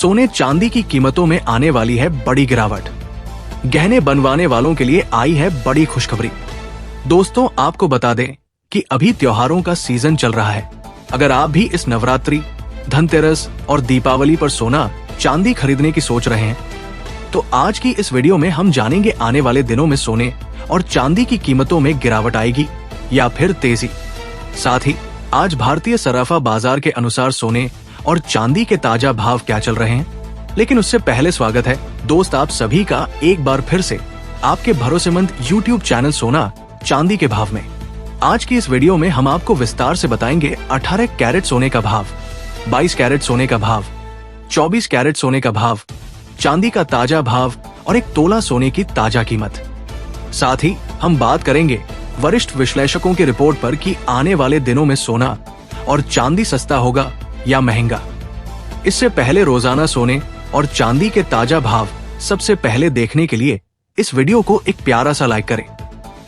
सोने चांदी की कीमतों में आने वाली है बड़ी गिरावट। गहने बनवाने वालों के लिए आई है बड़ी खुशखबरी। दोस्तों, आपको बता दें कि अभी त्योहारों का सीजन चल रहा है। अगर आप भी इस नवरात्रि, धनतेरस और दीपावली पर सोना चांदी खरीदने की सोच रहे हैं, तो आज की इस वीडियो में हम जानेंगे आने वाले दिनों में सोने और चांदी की कीमतों में गिरावट आएगी या फिर तेजी। साथ ही आज भारतीय सराफा बाजार के अनुसार सोने और चांदी के ताजा भाव क्या चल रहे हैं। लेकिन उससे पहले स्वागत है दोस्त आप सभी का एक बार फिर से आपके भरोसेमंद YouTube चैनल सोना चांदी के भाव में। आज की इस वीडियो में हम आपको विस्तार से बताएंगे 18 कैरेट सोने का भाव, 22 कैरेट सोने का भाव, 24 कैरेट सोने का भाव, चांदी का ताजा भाव और एक तोला सोने की ताजा कीमत। साथ ही हम बात करेंगे वरिष्ठ विश्लेषकों की रिपोर्ट पर कि आने वाले दिनों में सोना और चांदी सस्ता होगा या महंगा। इससे पहले रोजाना सोने और चांदी के ताजा भाव सबसे पहले देखने के लिए इस वीडियो को एक प्यारा सा लाइक करें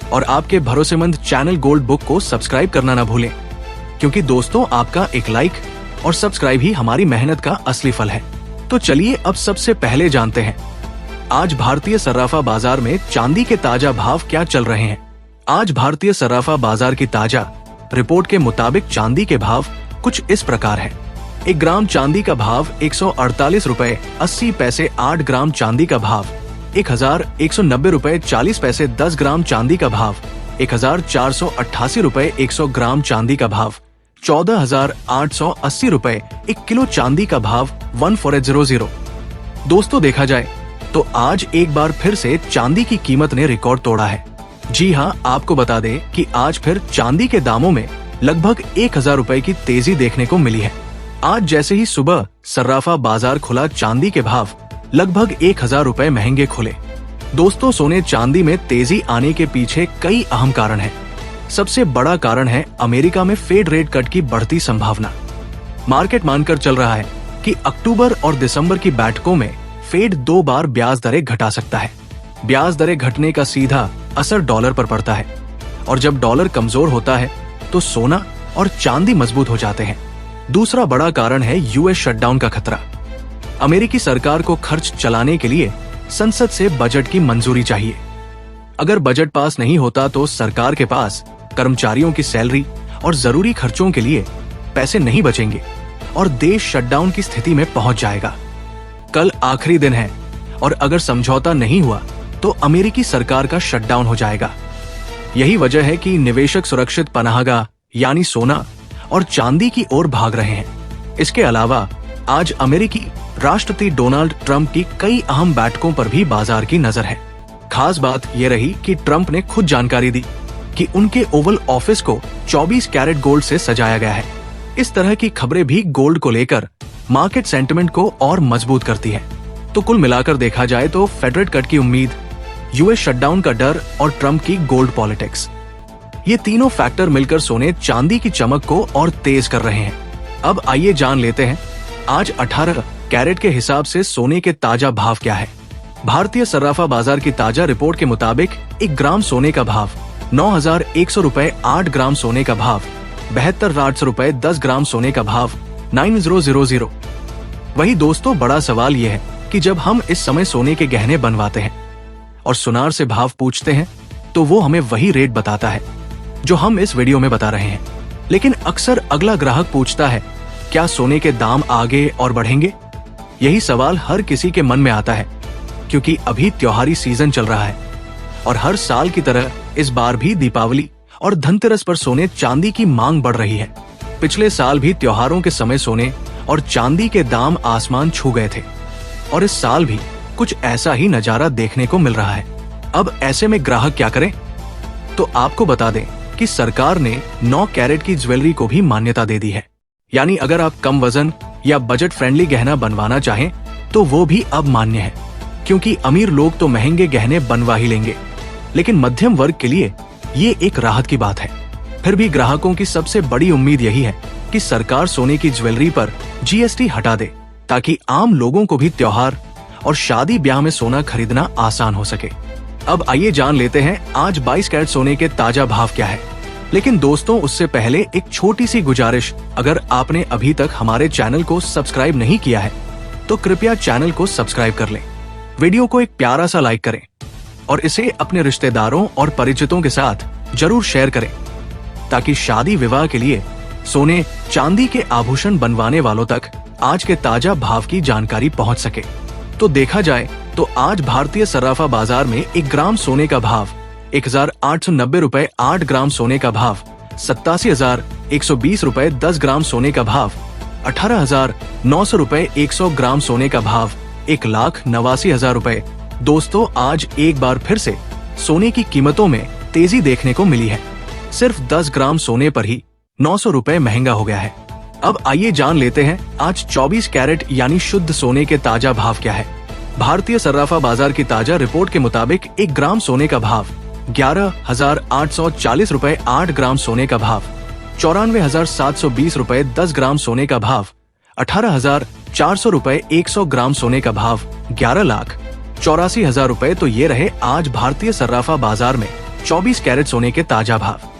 और आपके भरोसेमंद चैनल गोल्ड बुक को सब्सक्राइब करना ना भूलें, क्योंकि दोस्तों आपका एक लाइक और सब्सक्राइब ही हमारी मेहनत का असली फल है। तो चलिए अब सबसे पहले जानते हैं आज भारतीय सराफा बाजार में चांदी के ताजा भाव क्या चल रहे हैं। आज भारतीय सराफा बाजार की ताजा रिपोर्ट के मुताबिक चांदी के भाव कुछ इस प्रकार है। 1 ग्राम चांदी का भाव 148 रुपए 80 पैसे, 8 ग्राम चांदी का भाव 1190 रुपए 40 पैसे, 10 ग्राम चांदी का भाव 1488 रुपए, 100 ग्राम चांदी का भाव 14,880 रुपए, 1 किलो चांदी का भाव 14,800। दोस्तों देखा जाए तो आज एक बार फिर से चांदी की कीमत ने रिकॉर्ड तोड़ा है। जी हाँ, आपको बता दें कि आज फिर चांदी के दामों में लगभग 1,000 रुपए की तेजी देखने को मिली है। आज जैसे ही सुबह सर्राफा बाजार खुला, चांदी के भाव लगभग 1,000 रुपए महंगे खुले। दोस्तों, सोने चांदी में तेजी आने के पीछे कई अहम कारण हैं। सबसे बड़ा कारण है अमेरिका में फेड रेट कट की बढ़ती संभावना। मार्केट मानकर चल रहा है कि अक्टूबर और दिसंबर की बैठकों में फेड 2 बार ब्याज दरें घटा सकता है। ब्याज दरें घटने का सीधा असर डॉलर पर पड़ता है और जब डॉलर कमजोर होता है तो सोना और चांदी मजबूत हो जाते हैं। दूसरा बड़ा कारण है यूएस शटडाउन का खतरा। अमेरिकी सरकार को खर्च चलाने के लिए संसद से बजट की मंजूरी चाहिए। अगर बजट पास नहीं होता तो सरकार के पास कर्मचारियों की सैलरी और जरूरी खर्चों के लिए पैसे नहीं बचेंगे और देश शटडाउन की स्थिति में पहुंच जाएगा। कल आखिरी दिन है और अगर समझौता नहीं हुआ तो अमेरिकी सरकार का शटडाउन हो जाएगा। यही वजह है कि निवेशक सुरक्षित पनाहगाह यानी सोना और चांदी की ओर भाग रहे हैं। इसके अलावा आज अमेरिकी राष्ट्रपति डोनाल्ड ट्रंप की कई अहम बैठकों पर भी बाजार की नजर है। खास बात यह रही कि ट्रंप ने खुद जानकारी दी कि उनके ओवल ऑफिस को 24 कैरेट गोल्ड से सजाया गया है। इस तरह की खबरें भी गोल्ड को लेकर मार्केट सेंटिमेंट को और मजबूत करती है। तो कुल मिलाकर देखा जाए तो फेड रेट कट की उम्मीद, यूएस शटडाउन का डर और ट्रंप की गोल्ड पॉलिटिक्स, ये तीनों फैक्टर मिलकर सोने चांदी की चमक को और तेज कर रहे हैं। अब आइए जान लेते हैं आज 18 कैरेट के हिसाब से सोने के ताजा भाव क्या है। भारतीय सराफा बाजार की ताजा रिपोर्ट के मुताबिक 1 ग्राम सोने का भाव 9,100 रुपए, 8 ग्राम सोने का भाव 72,800 रुपए, 10 ग्राम सोने का भाव 9,000। वही दोस्तों, बड़ा सवाल यह है कि जब हम इस समय सोने के गहने बनवाते हैं और सुनार से भाव पूछते हैं तो वो हमें वही रेट बताता है जो हम इस वीडियो में बता रहे हैं। लेकिन अक्सर अगला ग्राहक पूछता है, क्या सोने के दाम आगे और बढ़ेंगे? यही सवाल हर किसी के मन में आता है, क्योंकि अभी त्योहारी सीजन चल रहा है और हर साल की तरह इस बार भी दीपावली और धनतेरस पर सोने चांदी की मांग बढ़ रही है। पिछले साल भी त्योहारों के समय सोने और चांदी के दाम आसमान छू गए थे और इस साल भी कुछ ऐसा ही नजारा देखने को मिल रहा है। अब ऐसे में ग्राहक क्या करें? तो आपको बता दें कि सरकार ने 9 कैरेट की ज्वेलरी को भी मान्यता दे दी है। यानी अगर आप कम वजन या बजट फ्रेंडली गहना बनवाना चाहें तो वो भी अब मान्य है, क्योंकि अमीर लोग तो महंगे गहने बनवा ही लेंगे, लेकिन मध्यम वर्ग के लिए ये एक राहत की बात है। फिर भी ग्राहकों की सबसे बड़ी उम्मीद यही है कि सरकार सोने की ज्वेलरी पर जीएसटी हटा दे, ताकि आम लोगों को भी त्योहार और शादी ब्याह में सोना खरीदना आसान हो सके। अब आइए जान लेते हैं आज 22 कैरेट सोने के ताजा भाव क्या है। लेकिन दोस्तों, उससे पहले एक छोटी सी गुजारिश, अगर आपने अभी तक हमारे चैनल को सब्सक्राइब नहीं किया है तो कृपया चैनल को सब्सक्राइब कर लें, वीडियो को एक प्यारा सा लाइक करें और इसे अपने रिश्तेदारों और परिचितों के साथ जरूर शेयर करें, ताकि शादी विवाह के लिए सोने चांदी के आभूषण बनवाने वालों तक आज के ताजा भाव की जानकारी पहुंच सके। तो देखा जाए तो आज भारतीय सर्राफा बाजार में 1 ग्राम सोने का भाव 1890 रुपए, 8 ग्राम सोने का भाव 87,120 रुपए, 10 ग्राम सोने का भाव 18,900 रुपए, 100 ग्राम सोने का भाव 1,89,000 रुपए। दोस्तों, आज एक बार फिर से सोने की कीमतों में तेजी देखने को मिली है। सिर्फ 10 ग्राम सोने पर ही 900 रुपए महंगा हो गया है। अब आइए जान लेते हैं आज 24 कैरेट यानी शुद्ध सोने के ताजा भाव क्या है। भारतीय सर्राफा बाजार की ताजा रिपोर्ट के मुताबिक 1 ग्राम सोने का भाव 11,840 रुपए, 8 ग्राम सोने का भाव 94,720 रुपए, 10 ग्राम सोने का भाव 18,400 रुपए, 100 ग्राम सोने का भाव 11,84,000 रुपए। तो ये रहे आज भारतीय सर्राफा बाजार में 24 कैरेट सोने के ताजा भाव।